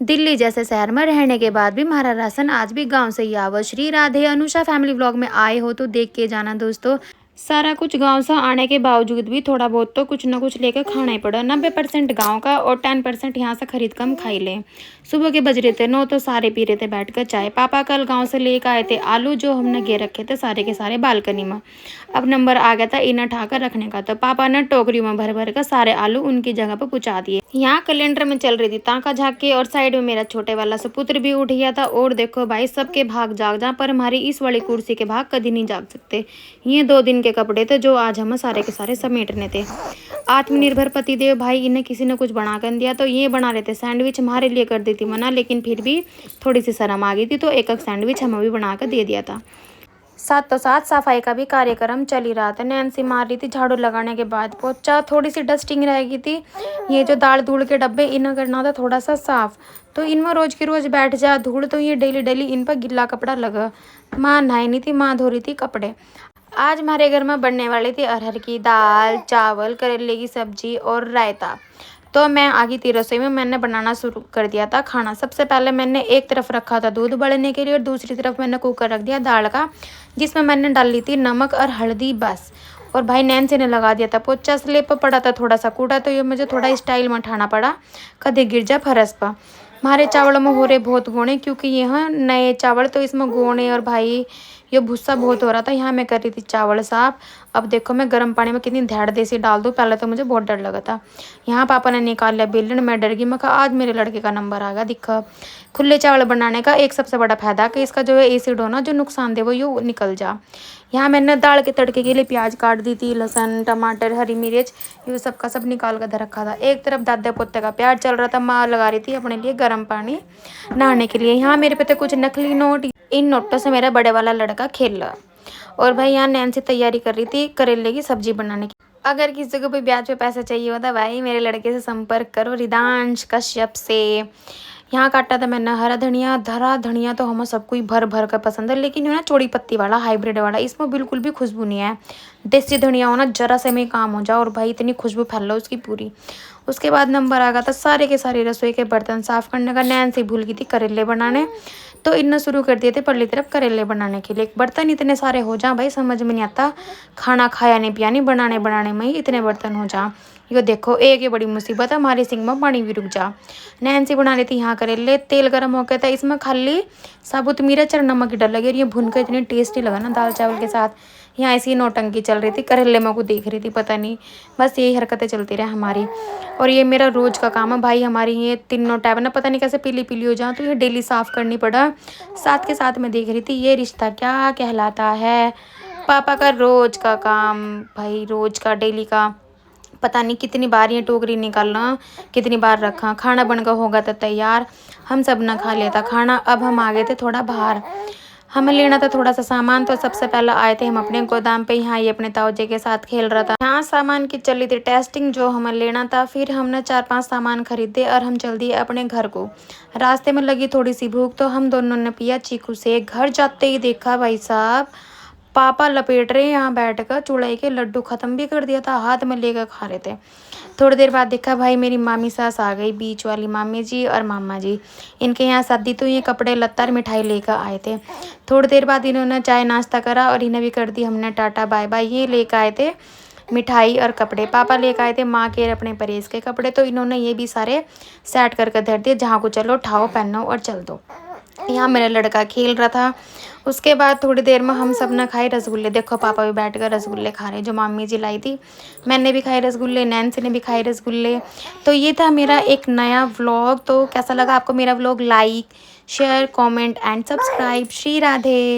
दिल्ली जैसे शहर में रहने के बाद भी हमारा राशन आज भी गांव से ही आवा। श्री राधे अनुषा फैमिली व्लॉग में आए हो तो देख के जाना दोस्तों। सारा कुछ गांव से आने के बावजूद भी थोड़ा बहुत तो कुछ ना कुछ लेकर खाना ही पड़ा। 90% गाँव का और 10% यहाँ से खरीद कर हम खाई ले। सुबह के बज रहे थे 9 तो सारे पी रहे थे बैठकर चाय। पापा कल गांव से लेकर आए थे आलू जो हमने गे रखे थे सारे के सारे बालकनी में। अब नंबर आ गया था इन्हें ठाकर रखने का, तो पापा ने टोकरियों में भर भर कर सारे आलू उनकी जगह पर पहुंचा दिए। यहाँ कैलेंडर में चल रही थी ताका झाके और साइड में मेरा छोटे वाला सुपुत्र भी उठ गया था। और देखो भाई सबके भाग जाग जा, पर हमारी इस वाली कुर्सी के भाग कभी नहीं जाग सकते। ये 2 दिन के कपड़े थे जो आज हमें सारे के सारे समेटने थे। आत्मनिर्भर पतिदेव भाई, इन्हें किसी ने कुछ बना कर दिया तो ये बना रहे थे सैंडविच। हमारे लिए कर दी थी मना, लेकिन फिर भी थोड़ी सी शर्म आ गई थी तो एक सैंडविच हमें भी बना कर दे दिया था। साथ तो साथ सफाई का भी कार्यक्रम चल ही रहा था। नैन्सी मार रही थी झाड़ू लगाने के बाद पोछा, थोड़ी सी डस्टिंग रह गई थी। ये जो दाल धूल के डब्बे इन्हें करना था थोड़ा सा साफ, तो इनमें रोज की रोज बैठ जा धूल, तो ये डेली डेली इन पर गिल्ला कपड़ा लगा। माँ नहाई नहीं थी, माँ धो रही थी कपड़े। आज हमारे घर में बनने वाली थी अरहर की दाल, चावल, करेले की सब्जी और रायता। तो मैं आ गई थी रसोई में, मैंने बनाना शुरू कर दिया था खाना। सबसे पहले मैंने एक तरफ रखा था दूध उबलने के लिए और दूसरी तरफ मैंने कुकर रख दिया दाल का, जिसमें मैंने डाल ली थी नमक और हल्दी बस। और भाई नैन्सी ने लगा दिया था पोछा। स्लेब पर पड़ा था थोड़ा सा कूड़ा, तो ये मुझे थोड़ा स्टाइल में उठाना पड़ा, कदे गिर जा फरस पर। हमारे चावलों में हो रहे बहुत गोने, क्योंकि ये नए चावल तो इसमें गोने और भाई ये भुस्सा बहुत हो रहा था। यहाँ मैं कर रही थी चावल साफ। अब देखो मैं गर्म पानी में कितनी धेड़ देसी डाल दूँ, पहले तो मुझे बहुत डर लगा था। यहाँ पापा ने निकाल लिया बेलन, मैं डर गई। मैं कहा आज मेरे लड़के का नंबर आ गया। दिखा खुले चावल बनाने का एक सबसे बड़ा फायदा कि इसका जो है एसिड होना जो नुकसान दे वो यू निकल जा। यहाँ मैंने दाल के तड़के के लिए प्याज काट दी थी, लहसुन, टमाटर, हरी मिर्च, ये सब का सब निकाल कर रखा था। एक तरफ दादा पोते का प्यार चल रहा था, माँ लगा रही थी अपने लिए गर्म पानी नहाने के लिए। यहाँ मेरे पे थे कुछ नकली नोट, इन नोटों से मेरा बड़े वाला लड़का खेल रहा। और भाई यहाँ नैन्सी तैयारी कर रही थी करेले की सब्जी बनाने की। अगर किसी को भी ब्याज पे पैसा चाहिए होता भाई मेरे लड़के से संपर्क करो, रिदांश कश्यप से। यहाँ काटा था मैंने हरा धनिया। हरा धनिया तो हमें सबको ही भर भर कर पसंद है, लेकिन ना चौड़ी पत्ती वाला हाइब्रिड वाला, इसमें बिल्कुल भी खुशबू नहीं है। देसी धनिया हो ना जरा से में काम हो जाए, और भाई इतनी खुशबू फैल रहा उसकी पूरी। उसके बाद नंबर आ गया था सारे के सारे रसोई के बर्तन साफ करने का। नैन्सी भूल गई थी करेले बनाने, तो इन्हें शुरू कर दिए थे पहली तरफ करेले बनाने के लिए। बर्तन इतने सारे हो जा भाई समझ में नहीं आता, खाना खाया नहीं पिया नहीं, बनाने बनाने में ही इतने बर्तन हो जा। ये देखो एक ये बड़ी मुसीबत है, हमारे सिंक में पानी भी रुक जा। नैन्सी बना रही थी यहाँ करेले, तेल गर्म हो गया था, इसमें खाली साबुत मिर्च और नमक की डल लगी, और ये भुन कर इतनी टेस्टी लगा ना दाल चावल के साथ। यहाँ ऐसी नौटंकी चल रही थी, करेले में को देख रही थी पता नहीं, बस यही हरकतें चलती रहे हमारी। और ये मेरा रोज का काम है भाई, हमारी ये तीनों टैब ना पता नहीं कैसे पीली पीली हो जाए, तो ये डेली साफ करनी पड़ा। साथ के साथ मैं देख रही थी ये रिश्ता क्या कहलाता है। पापा का रोज का काम भाई, रोज का डेली का, पता नहीं कितनी बार ये टोकरी निकालना, कितनी बार रखा। खाना बनकर होगा तो तैयार, हम सब ना खा लेता खाना। अब हम आ गए थे थोड़ा बाहर, हमें लेना था थोड़ा सा सामान, तो सबसे पहले आए थे हम अपने गोदाम पे। यहाँ ये अपने ताऊजी के साथ खेल रहा था। यहाँ सामान की चली थी टेस्टिंग जो हमें लेना था। फिर हमने 4-5 सामान खरीदे और हम चल दिए अपने घर को। रास्ते में लगी थोड़ी सी भूख, तो हम दोनों ने पिया चीकू से। घर जाते ही देखा भाई साहब पापा लपेट रहे यहाँ बैठकर चुड़ाई के लड्डू, खत्म भी कर दिया था, हाथ में लेकर खा रहे थे। थोड़ी देर बाद देखा भाई मेरी मामी सास आ गई, बीच वाली मामी जी और मामा जी। इनके यहाँ शादी, तो ये कपड़े लत्ता और मिठाई लेकर आए थे। थोड़ी देर बाद इन्होंने चाय नाश्ता करा और इन्हें भी कर दी हमने टाटा बाय बाय। ये लेकर आए थे मिठाई और कपड़े, पापा लेकर आए थे माँ के अपने परहेज के कपड़े, तो इन्होंने ये भी सारे सेट करके धर दिए, जहाँ को चलो उठाओ पहनो और चल दो। यहाँ मेरा लड़का खेल रहा था। उसके बाद थोड़ी देर में हम सब ने खाए रसगुल्ले। देखो पापा भी बैठकर रसगुल्ले खा रहे, जो मामी जी लाई थी। मैंने भी खाए रसगुल्ले, नैन्सी ने भी खाए रसगुल्ले। तो ये था मेरा एक नया व्लॉग। तो कैसा लगा आपको मेरा vlog? Like, share, comment and subscribe. Shri Radhe.